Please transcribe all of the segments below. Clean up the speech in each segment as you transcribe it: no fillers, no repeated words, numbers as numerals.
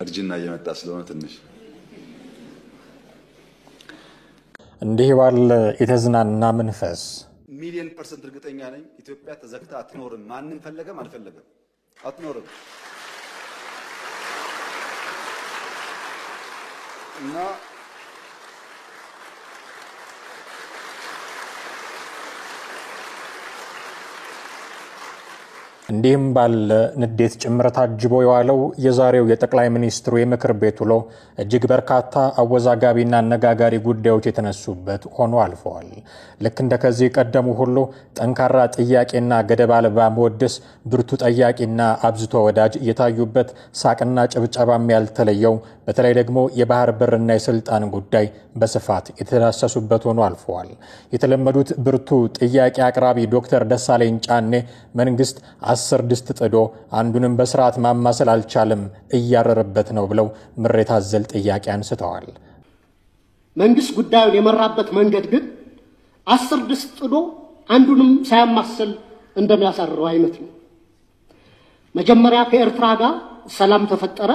እርጅና እየመጣ ስለሆነ ትንሽ እንዲህ ባለ የተዝናና መንፈስ ሚሊዮን % እርግጠኛ ነኝ ኢትዮጵያ ተዘግታ አትኖርም። ማንንም ፈለገም አልፈለገም አትኖርም። እና እንዲህም ባለ ንዴት ጭምር ታጅቦ የዋለው የዛሬው የጠቅላይ ሚኒስትሩ የምክር ቤት ውሎ እጅግ በርካታ አወዛጋቢና አነጋጋሪ ጉዳዮች የተነሱበት ሆኖ አልፈዋል። ልክ እንደ ከዚህ ቀደሙ ሁሉ ጠንካራ ጥያቄና ገደብ አልባ መወደስ፣ ብርቱ ጠያቂና አብዝቶ ወዳጅ የታዩበት፣ ሳቅና ጭብጨባም ያልተለየው በተለይ ደግሞ የባህር በርና የስልጣን ጉዳይ በስፋት የተዳሰሱበት ሆኖ አልፈዋል። የተለመዱት ብርቱ ጥያቄ አቅራቢ ዶክተር ደሳለኝ ጫኔ መንግስት 10 ድስት ጥዶ አንዱንም በስርዓት ማማሰል አልቻለም እያረረበት ነው ብለው ምሬት አዘል ጥያቄ አንስተዋል። መንግስት ጉዳዩን የመራበት መንገድ ግን 10 ድስት ጥዶ አንዱንም ሳያማሰል እንደሚያሳርረው አይነት ነው። መጀመሪያ ከኤርትራ ጋር ሰላም ተፈጠረ፣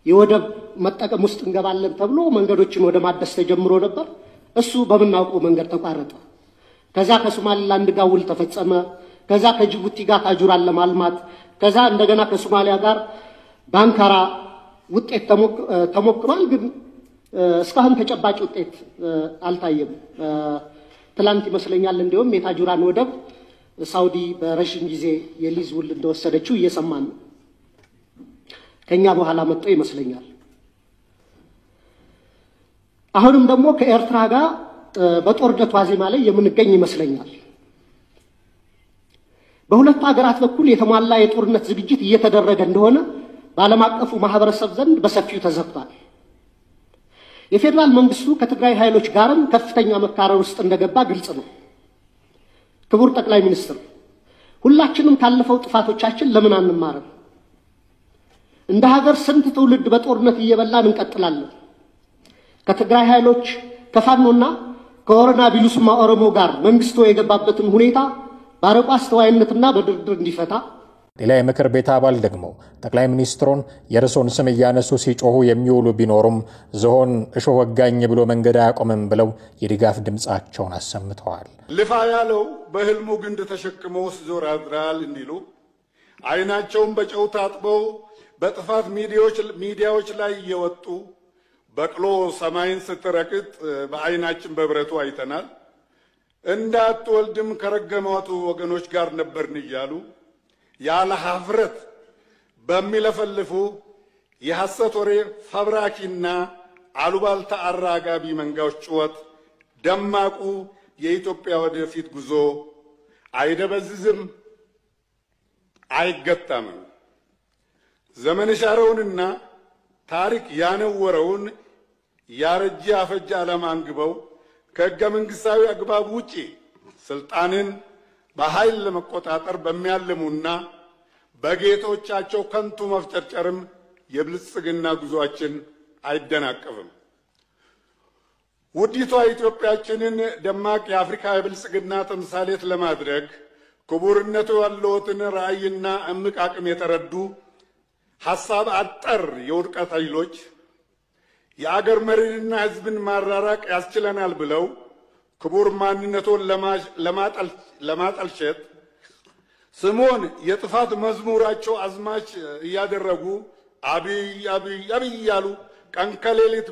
የወደብ መጠቀም ውስጥ እንገባለን ተብሎ መንገዶችን ወደ ማደስ ተጀምሮ ነበር። እሱ በመናውቀው መንገድ ተቋረጠ። ከዛ ከሶማሊላንድ ጋር ውል ተፈጸመ። ከዛ ከጅቡቲ ጋር ታጁራን ለማልማት፣ ከዛ እንደገና ከሶማሊያ ጋር ባንካራ ውጤት ተሞክሯል። ግን እስካሁን ተጨባጭ ውጤት አልታየም። ትላንት ይመስለኛል እንዲሁም የታጁራን ወደብ ሳውዲ በረጅም ጊዜ የሊዝ ውል እንደወሰደችው እየሰማን ነው። ከኛ በኋላ መጥቶ ይመስለኛል። አሁንም ደግሞ ከኤርትራ ጋር በጦርነት ዋዜማ ላይ የምንገኝ ይመስለኛል። በሁለቱ ሀገራት በኩል የተሟላ የጦርነት ዝግጅት እየተደረገ እንደሆነ በዓለም አቀፉ ማህበረሰብ ዘንድ በሰፊው ተዘግቷል። የፌደራል መንግስቱ ከትግራይ ኃይሎች ጋርም ከፍተኛ መካረር ውስጥ እንደገባ ግልጽ ነው። ክቡር ጠቅላይ ሚኒስትር፣ ሁላችንም ካለፈው ጥፋቶቻችን ለምን አንማርም? እንደ ሀገር ስንት ትውልድ በጦርነት እየበላን እንቀጥላለን? ከትግራይ ኃይሎች ከፋኖና ከኦሮና ቢሉስማ ኦሮሞ ጋር መንግስቱ የገባበትን ሁኔታ ባረቋ አስተዋይነትና በድርድር እንዲፈታ። ሌላ የምክር ቤት አባል ደግሞ ጠቅላይ ሚኒስትሩን የርዕሶን ስም እያነሱ ሲጮሁ የሚውሉ ቢኖሩም ዝሆን እሾህ ወጋኝ ብሎ መንገድ አያቆምም ብለው የድጋፍ ድምፃቸውን አሰምተዋል። ልፋ ያለው በህልሙ ግንድ ተሸክሞ ሲዞር ያድራል እንዲሉ አይናቸውን በጨው ታጥበው በጥፋት ሚዲያዎች ላይ እየወጡ በቅሎ ሰማይን ስትረቅጥ በአይናችን በብረቱ አይተናል። እንዳትወልድም ከረገማቱ ወገኖች ጋር ነበርን እያሉ ያለ ሀፍረት በሚለፈልፉ የሐሰት ወሬ ፈብራኪና አሉባልታ አራጋቢ መንጋዎች ጩኸት ደማቁ የኢትዮጵያ ወደፊት ጉዞ አይደበዝዝም፣ አይገታምም። ዘመን ሻረውንና ታሪክ ያነወረውን ያረጀ አፈጀ ዓላማ አንግበው ከሕገ መንግሥታዊ አግባብ ውጪ ስልጣንን በኃይል ለመቆጣጠር በሚያልሙና በጌቶቻቸው ከንቱ መፍጨርጨርም የብልጽግና ጉዟችን አይደናቀፍም። ውዲቷ ኢትዮጵያችንን ደማቅ የአፍሪካ የብልጽግና ተምሳሌት ለማድረግ ክቡርነቱ ያለዎትን ራዕይና እምቅ አቅም የተረዱ ሐሳብ አጠር የውድቀት ኃይሎች የአገር መሪንና ሕዝብን ማራራቅ ያስችለናል ብለው ክቡር ማንነቱን ለማጠልሸት ስሙን የጥፋት መዝሙራቸው አዝማች እያደረጉ አብይ አብይ አብይ እያሉ ቀን ከሌሊት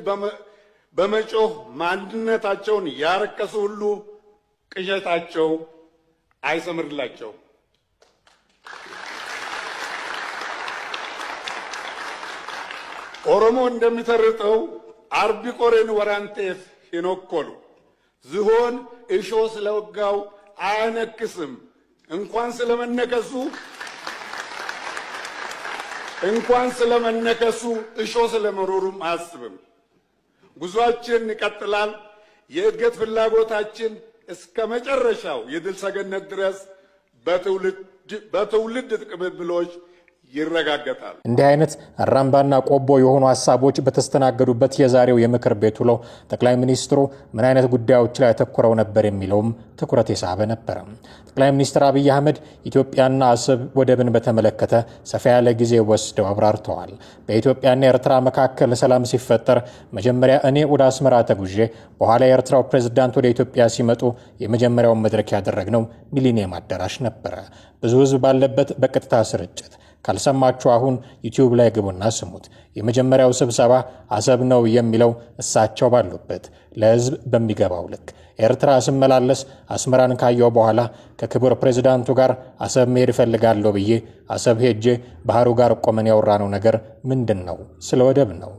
በመጮህ ማንነታቸውን ያረከሱ ሁሉ ቅዠታቸው አይሰምርላቸው። ኦሮሞ እንደሚተርተው አርቢ ቆሬን ወራንቴፍ ሄኖኮሉ ዝሆን እሾ ስለወጋው አያነክስም። እንኳን ስለመነከሱ እሾ ስለመሮሩም አያስብም። ጉዟችን ይቀጥላል። የእድገት ፍላጎታችን እስከ መጨረሻው የድል ሰገነት ድረስ በትውልድ ቅብብሎች ይረጋገጣል። እንዲህ አይነት አራምባና ቆቦ የሆኑ ሐሳቦች በተስተናገዱበት የዛሬው የምክር ቤት ውሎ ጠቅላይ ሚኒስትሩ ምን አይነት ጉዳዮች ላይ ተኮረው ነበር የሚለውም ትኩረት የሳበ ነበር። ጠቅላይ ሚኒስትር አብይ አህመድ ኢትዮጵያና አሰብ ወደብን በተመለከተ ሰፋ ያለ ጊዜ ወስደው አብራርተዋል። በኢትዮጵያና ኤርትራ መካከል ሰላም ሲፈጠር መጀመሪያ እኔ ወደ አስመራ ተጉዤ በኋላ የኤርትራው ፕሬዝዳንት ወደ ኢትዮጵያ ሲመጡ የመጀመሪያውን መድረክ ያደረግነው ሚሊኒየም አዳራሽ ነበር። ብዙ ህዝብ ባለበት በቀጥታ ስርጭት። ካልሰማችሁ አሁን ዩቲዩብ ላይ ግቡና ስሙት። የመጀመሪያው ስብሰባ አሰብ ነው የሚለው እሳቸው ባሉበት ለህዝብ በሚገባው ልክ። ኤርትራ ስመላለስ አስመራን ካየው በኋላ ከክቡር ፕሬዝዳንቱ ጋር አሰብ መሄድ እፈልጋለሁ ብዬ አሰብ ሄጄ ባህሩ ጋር ቆመን ያወራነው ነገር ምንድነው? ስለ ወደብ ነው።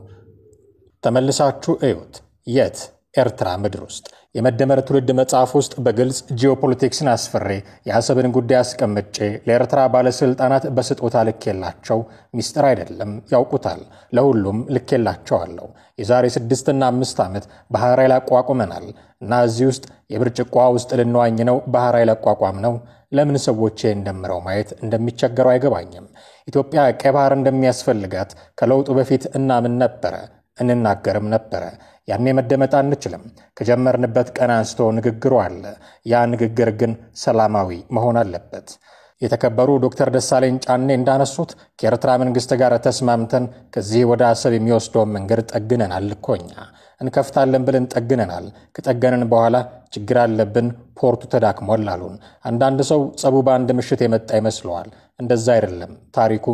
ተመልሳችሁ እዩት። የት? ኤርትራ ምድር ውስጥ። የመደመር ትውልድ መጽሐፍ ውስጥ በግልጽ ጂኦፖለቲክስን አስፈሬ የአሰብን ጉዳይ አስቀምጬ ለኤርትራ ባለስልጣናት በስጦታ ልኬላቸው ሚስጥር አይደለም፣ ያውቁታል። ለሁሉም ልኬላቸዋለሁ። የዛሬ 6 እና 5 ዓመት ባህር ኃይል አቋቁመናል እና እዚህ ውስጥ የብርጭቆ ውስጥ ልንዋኝ ነው። ባህር ኃይል አቋቋም ነው። ለምን ሰዎቼ እንደምረው ማየት እንደሚቸገረው አይገባኝም። ኢትዮጵያ ቀይ ባህር እንደሚያስፈልጋት ከለውጡ በፊት እናምን ነበረ፣ እንናገርም ነበረ። ያኔ መደመጥ አንችልም። ከጀመርንበት ቀን አንስቶ ንግግሩ አለ። ያ ንግግር ግን ሰላማዊ መሆን አለበት። የተከበሩ ዶክተር ደሳለኝ ጫኔ እንዳነሱት ከኤርትራ መንግስት ጋር ተስማምተን ከዚህ ወደ አሰብ የሚወስደውን መንገድ ጠግነናል። እኮኛ እንከፍታለን ብለን ጠግነናል። ከጠገንን በኋላ ችግር አለብን፣ ፖርቱ ተዳክሟል አሉን። አንዳንድ ሰው ጸቡ በአንድ ምሽት የመጣ ይመስለዋል። እንደዛ አይደለም። ታሪኩ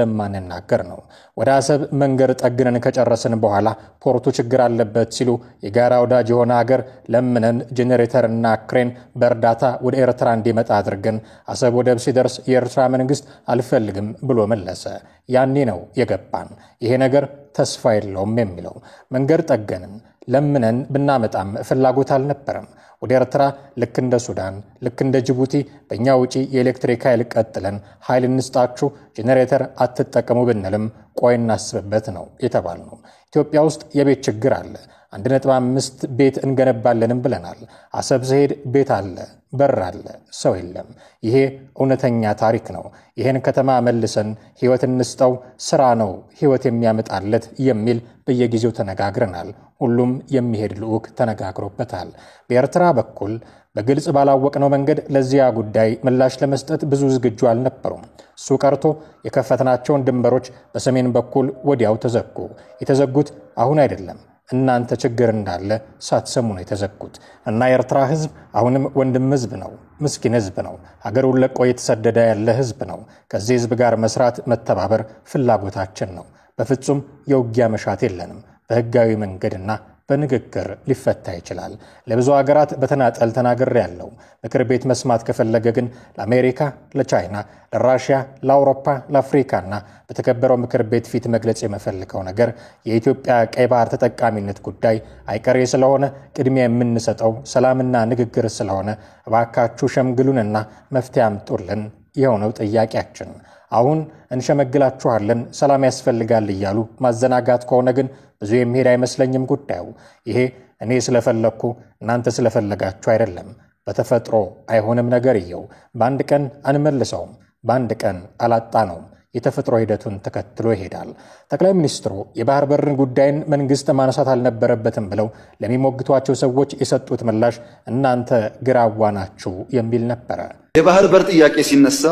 ስለማንናገር ነው። ወደ አሰብ መንገድ ጠግነን ከጨረስን በኋላ ፖርቱ ችግር አለበት ሲሉ የጋራ ወዳጅ የሆነ ሀገር ለምነን ጄኔሬተርና ክሬን በእርዳታ ወደ ኤርትራ እንዲመጣ አድርገን አሰብ ወደብ ሲደርስ የኤርትራ መንግስት አልፈልግም ብሎ መለሰ። ያኔ ነው የገባን ይሄ ነገር ተስፋ የለውም የሚለው። መንገድ ጠገንን ለምነን ብናመጣም ፍላጎት አልነበረም። ወደ ኤርትራ ልክ እንደ ሱዳን ልክ እንደ ጅቡቲ በእኛ ውጪ የኤሌክትሪክ ኃይል ቀጥለን ኃይል እንስጣችሁ ጄኔሬተር አትጠቀሙ ብንልም ቆይ እናስብበት ነው የተባልነው። ኢትዮጵያ ውስጥ የቤት ችግር አለ። 1.5 ቤት እንገነባለንም ብለናል። አሰብ ሲሄድ ቤት አለ፣ በር አለ፣ ሰው የለም። ይሄ እውነተኛ ታሪክ ነው። ይሄን ከተማ መልሰን ህይወት እንስጠው፣ ስራ ነው ህይወት የሚያመጣለት የሚል በየጊዜው ተነጋግረናል። ሁሉም የሚሄድ ልዑክ ተነጋግሮበታል። በኤርትራ በኩል በግልጽ ባላወቅነው መንገድ ለዚያ ጉዳይ ምላሽ ለመስጠት ብዙ ዝግጁ አልነበሩም። እሱ ቀርቶ የከፈትናቸውን ድንበሮች በሰሜን በኩል ወዲያው ተዘጉ። የተዘጉት አሁን አይደለም፣ እናንተ ችግር እንዳለ ሳትሰሙ ነው የተዘጉት። እና የኤርትራ ህዝብ አሁንም ወንድም ህዝብ ነው፣ ምስኪን ህዝብ ነው፣ ሀገሩን ለቆ የተሰደደ ያለ ህዝብ ነው። ከዚህ ህዝብ ጋር መስራት መተባበር ፍላጎታችን ነው። በፍጹም የውጊያ መሻት የለንም። በህጋዊ መንገድና በንግግር ሊፈታ ይችላል። ለብዙ ሀገራት በተናጠል ተናግሬያለሁ። ምክር ቤት መስማት ከፈለገ ግን ለአሜሪካ፣ ለቻይና፣ ለራሽያ፣ ለአውሮፓ፣ ለአፍሪካና በተከበረው ምክር ቤት ፊት መግለጽ የምፈልገው ነገር የኢትዮጵያ ቀይ ባህር ተጠቃሚነት ጉዳይ አይቀሬ ስለሆነ ቅድሚያ የምንሰጠው ሰላምና ንግግር ስለሆነ እባካችሁ ሸምግሉንና መፍትሄ አምጡልን። ይኸው ነው ጥያቄያችን። አሁን እንሸመግላችኋለን፣ ሰላም ያስፈልጋል እያሉ ማዘናጋት ከሆነ ግን ብዙ የሚሄድ አይመስለኝም ጉዳዩ። ይሄ እኔ ስለፈለኩ እናንተ ስለፈለጋችሁ አይደለም። በተፈጥሮ አይሆንም ነገርየው። በአንድ ቀን አንመልሰውም፣ በአንድ ቀን አላጣነውም። የተፈጥሮ ሂደቱን ተከትሎ ይሄዳል። ጠቅላይ ሚኒስትሩ የባህር በርን ጉዳይን መንግስት ማንሳት አልነበረበትም ብለው ለሚሞግቷቸው ሰዎች የሰጡት ምላሽ እናንተ ግራዋ ናችሁ የሚል ነበረ። የባህር በር ጥያቄ ሲነሳ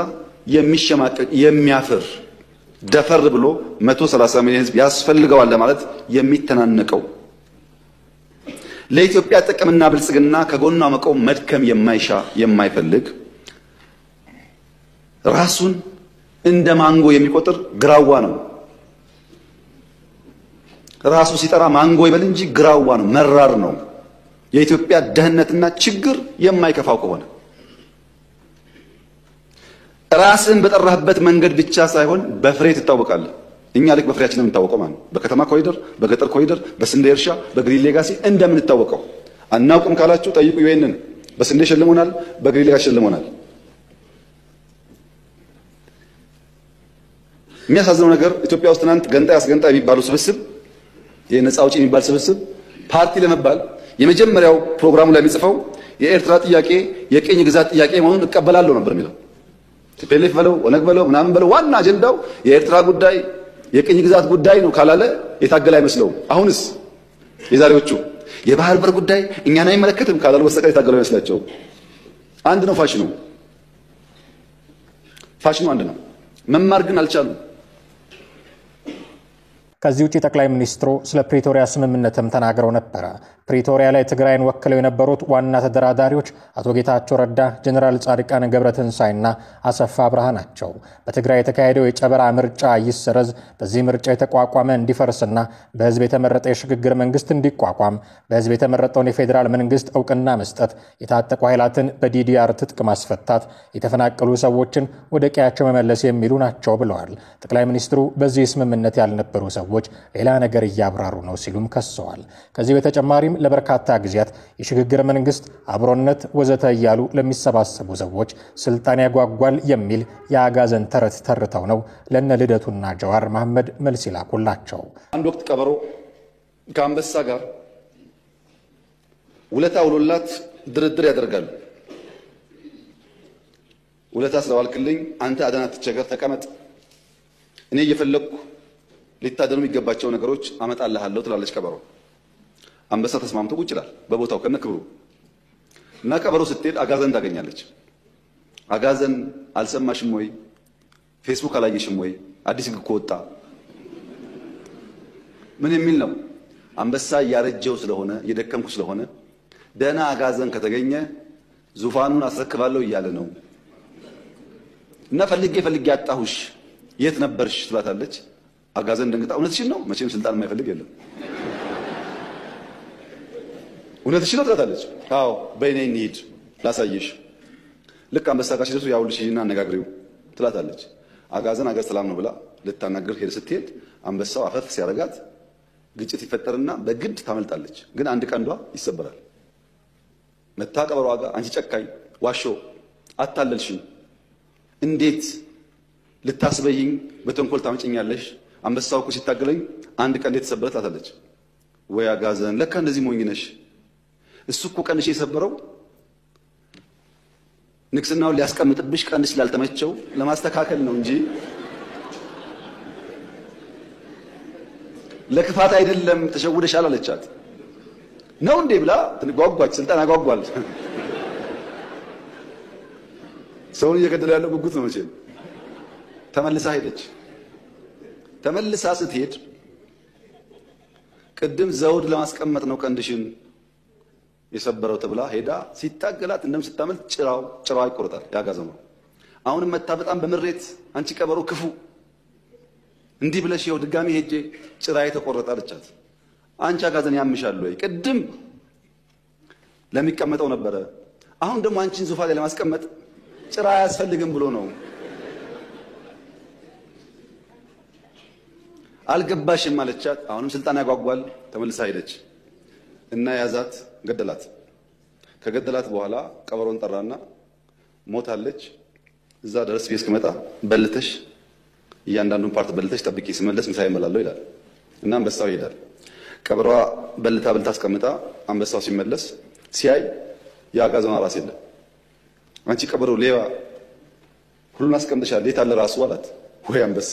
የሚሸማቀቅ የሚያፍር ደፈር ብሎ 130 ሚሊዮን ህዝብ ያስፈልገዋል ለማለት የሚተናነቀው ለኢትዮጵያ ጥቅምና ብልጽግና ከጎኗ መቆም መድከም የማይሻ የማይፈልግ ራሱን እንደ ማንጎ የሚቆጥር ግራዋ ነው። ራሱ ሲጠራ ማንጎ ይበል እንጂ ግራዋ ነው፣ መራር ነው። የኢትዮጵያ ደህንነትና ችግር የማይከፋው ከሆነ ራስን በጠራህበት መንገድ ብቻ ሳይሆን በፍሬ ትታወቃለህ። እኛ ልክ በፍሬያችን የምንታወቀው ማለት በከተማ ኮሪደር፣ በገጠር ኮሪደር፣ በስንዴ እርሻ፣ በግሪን ሌጋሲ እንደምንታወቀው አናውቅም ካላችሁ ጠይቁ። ይሄንን በስንዴ ሸልሞናል፣ በግሪን ሌጋሲ ሸልሞናል። የሚያሳዝነው ነገር ኢትዮጵያ ውስጥ ትናንት ገንጣይ አስገንጣይ የሚባሉ ስብስብ፣ የነፃ አውጪ የሚባል ስብስብ ፓርቲ ለመባል የመጀመሪያው ፕሮግራሙ ላይ የሚጽፈው የኤርትራ ጥያቄ የቅኝ ግዛት ጥያቄ መሆኑን እቀበላለሁ ነበር የሚለው። ቲፒኤልኤፍ በለው ኦነግ በለው ምናምን በለው ዋና አጀንዳው የኤርትራ ጉዳይ የቅኝ ግዛት ጉዳይ ነው ካላለ የታገለ አይመስለውም። አሁንስ የዛሬዎቹ የባህር በር ጉዳይ እኛን አይመለከትም ካላሉ በስተቀር የታገለ አይመስላቸው። አንድ ነው ፋሽኑ አንድ ነው። መማር ግን አልቻሉም። ከዚህ ውጪ ጠቅላይ ሚኒስትሩ ስለ ፕሪቶሪያ ስምምነትም ተናግረው ነበር። ፕሪቶሪያ ላይ ትግራይን ወክለው የነበሩት ዋና ተደራዳሪዎች አቶ ጌታቸው ረዳ፣ ጀነራል ጻድቃን ገብረትንሳኤና አሰፋ አብርሃ ናቸው። በትግራይ የተካሄደው የጨበራ ምርጫ ይሰረዝ፣ በዚህ ምርጫ የተቋቋመ እንዲፈርስና በህዝብ የተመረጠ የሽግግር መንግስት እንዲቋቋም፣ በህዝብ የተመረጠውን የፌዴራል መንግስት እውቅና መስጠት፣ የታጠቁ ኃይላትን በዲዲአር ትጥቅ ማስፈታት፣ የተፈናቀሉ ሰዎችን ወደ ቀያቸው መመለስ የሚሉ ናቸው ብለዋል። ጠቅላይ ሚኒስትሩ በዚህ ስምምነት ያልነበሩ ሰዎች ሌላ ነገር እያብራሩ ነው ሲሉም ከሰዋል። ከዚህ በተጨማሪም ለበርካታ ጊዜያት የሽግግር መንግስት፣ አብሮነት ወዘተ እያሉ ለሚሰባሰቡ ሰዎች ስልጣን ያጓጓል የሚል የአጋዘን ተረት ተርተው ነው ለነ ልደቱና ጀዋር መሐመድ መልስ ይላኩላቸው። አንድ ወቅት ቀበሮ ከአንበሳ ጋር ውለታ ውሎላት ድርድር ያደርጋሉ። ውለታ ስለዋልክልኝ አንተ አደና ትቸገር ተቀመጥ፣ እኔ እየፈለግኩ ሊታደኑ የሚገባቸው ነገሮች አመጣልሃለሁ ትላለች ቀበሮ። አንበሳ ተስማምቶ ቁጭ ይላል በቦታው ከነክብሩ እና ቀበሮ ስትሄድ አጋዘን ታገኛለች። አጋዘን አልሰማሽም ወይ? ፌስቡክ አላየሽም ወይ? አዲስ ህግ እኮ ወጣ። ምን የሚል ነው? አንበሳ እያረጀው ስለሆነ እየደከምኩ ስለሆነ ደህና አጋዘን ከተገኘ ዙፋኑን አስረክባለሁ እያለ ነው እና ፈልጌ አጣሁሽ፣ የት ነበርሽ ትላታለች። አጋዘን ደንግጣ እውነትሽን ነው? መቼም ስልጣን የማይፈልግ የለም። እውነትሽን ነው ትላታለች። አዎ በእኔ እንሂድ ላሳየሽ። ልክ አንበሳ ጋር ሲደርሱ ያውልሽ ሂጂና አነጋግሪው ትላታለች። አጋዘን አገር ሰላም ነው ብላ ልታናገር ሄድ ስትሄድ አንበሳው አፈፍ ሲያረጋት ግጭት ይፈጠርና በግድ ታመልጣለች። ግን አንድ ቀንዷ ይሰበራል። መታ ቀበሮ ጋር አንቺ ጨካኝ ዋሾ አታለልሽኝ፣ እንዴት ልታስበይኝ በተንኮል ታመጭኛለሽ? አንበሳው እኮ ሲታገለኝ አንድ ቀን እንዴት ተሰበረ ትላታለች። ወይ አጋዘን ለካ እንደዚህ ሞኝ ነሽ። እሱ እኮ ቀንሽ የሰበረው ንግስናውን ሊያስቀምጥብሽ ቀንሽ ስላልተመቸው ለማስተካከል ነው እንጂ ለክፋት አይደለም። ተሸውደሻል አለቻት። ነው እንዴ ብላ ትጓጓች። ስልጣን ያጓጓል። ሰውን እየገደለ ያለው ጉጉት ነው መቼም። ተመልሳ ሄደች። ተመልሳ ስትሄድ ቅድም ዘውድ ለማስቀመጥ ነው ቀንድሽን የሰበረው ተብላ ሄዳ ሲታገላት እንደምስታመል ጭራው ይቆርጣል ያጋዘመው። አሁንም መታ በጣም በምሬት አንቺ ቀበሮ ክፉ እንዲህ ብለሽ ይኸው ድጋሚ ሄጄ ጭራይ ተቆረጠ አለቻት። አንቺ አጋዘን ያምሻል ወይ? ቅድም ለሚቀመጠው ነበረ፣ አሁን ደግሞ አንቺን ዙፋን ላይ ለማስቀመጥ ጭራ አያስፈልግም ብሎ ነው። አልገባሽም አለቻት። አሁንም ስልጣን ያጓጓል። ተመልሳ ሄደች እና ያዛት፣ ገደላት። ከገደላት በኋላ ቀበሮን ጠራና ሞታለች፣ እዛ ድረስ ቤት እስክመጣ በልተሽ እያንዳንዱን ፓርት በልተሽ ጠብቂ፣ ስመለስ ምሳ ይመላለሁ ይላል እና አንበሳው ይሄዳል። ቀበሮዋ በልታ አስቀምጣ አንበሳው ሲመለስ ሲያይ የአጋዘኗ ራስ የለም። አንቺ ቀበሮ ሌባ፣ ሁሉን አስቀምጥሻል፣ የት አለ ራሱ አላት። ወይ አንበሳ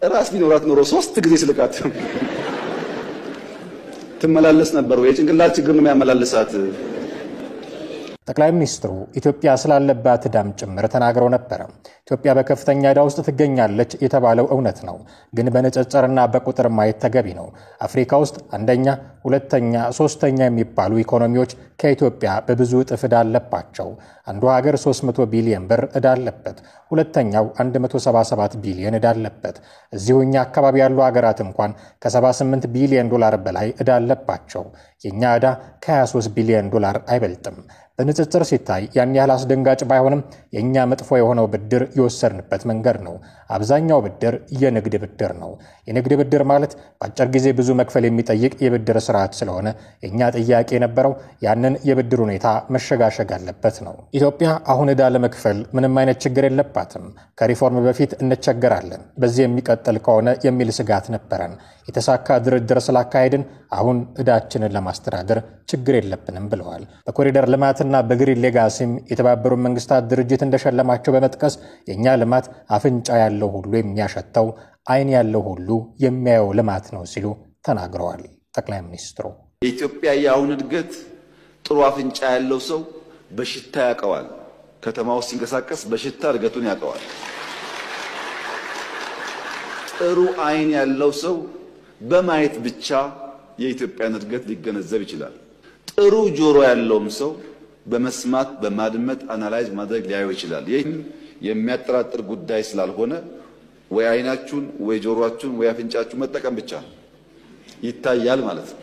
ራስ ቢኖራት ኖሮ 3 ጊዜ ስልቃት ትመላለስ ነበር። ወይ ጭንቅላት ችግር ነው የሚያመላልሳት። ጠቅላይ ሚኒስትሩ ኢትዮጵያ ስላለባት ዕዳም ጭምር ተናግረው ነበር። ኢትዮጵያ በከፍተኛ ዕዳ ውስጥ ትገኛለች የተባለው እውነት ነው፣ ግን በንጽጽርና በቁጥር ማየት ተገቢ ነው። አፍሪካ ውስጥ አንደኛ፣ ሁለተኛ፣ ሶስተኛ የሚባሉ ኢኮኖሚዎች ከኢትዮጵያ በብዙ እጥፍ ዕዳ አለባቸው። አንዱ ሀገር 300 ቢሊዮን ብር ዕዳ አለበት፣ ሁለተኛው 177 ቢሊዮን ዕዳ አለበት። እዚሁ እኛ አካባቢ ያሉ ሀገራት እንኳን ከ78 ቢሊዮን ዶላር በላይ ዕዳ አለባቸው። የኛ ዕዳ ከ23 ቢሊዮን ዶላር አይበልጥም። በንጽጽር ሲታይ ያን ያህል አስደንጋጭ ባይሆንም የኛ መጥፎ የሆነው ብድር የወሰድንበት መንገድ ነው። አብዛኛው ብድር የንግድ ብድር ነው። የንግድ ብድር ማለት በአጭር ጊዜ ብዙ መክፈል የሚጠይቅ የብድር ስርዓት ስለሆነ የኛ ጥያቄ የነበረው ያንን የብድር ሁኔታ መሸጋሸግ አለበት ነው። ኢትዮጵያ አሁን ዕዳ ለመክፈል ምንም አይነት ችግር የለባትም። ከሪፎርም በፊት እንቸገራለን፣ በዚህ የሚቀጥል ከሆነ የሚል ስጋት ነበረን። የተሳካ ድርድር ስላካሄድን አሁን ዕዳችንን ለማስተዳደር ችግር የለብንም ብለዋል። በኮሪደር ልማትና ልማትና በግሪን ሌጋሲም የተባበሩት መንግስታት ድርጅት እንደሸለማቸው በመጥቀስ የእኛ ልማት አፍንጫ ያለው ሁሉ የሚያሸተው፣ ዓይን ያለው ሁሉ የሚያየው ልማት ነው ሲሉ ተናግረዋል። ጠቅላይ ሚኒስትሩ የኢትዮጵያ የአሁን እድገት ጥሩ አፍንጫ ያለው ሰው በሽታ ያውቀዋል። ከተማ ውስጥ ሲንቀሳቀስ በሽታ እድገቱን ያውቀዋል። ጥሩ ዓይን ያለው ሰው በማየት ብቻ የኢትዮጵያን እድገት ሊገነዘብ ይችላል። ጥሩ ጆሮ ያለውም ሰው በመስማት በማድመጥ አናላይዝ ማድረግ ሊያየው ይችላል። ይህ የሚያጠራጥር ጉዳይ ስላልሆነ ወይ ዓይናችሁን ወይ ጆሮአችሁን ወይ አፍንጫችሁን መጠቀም ብቻ ይታያል ማለት ነው።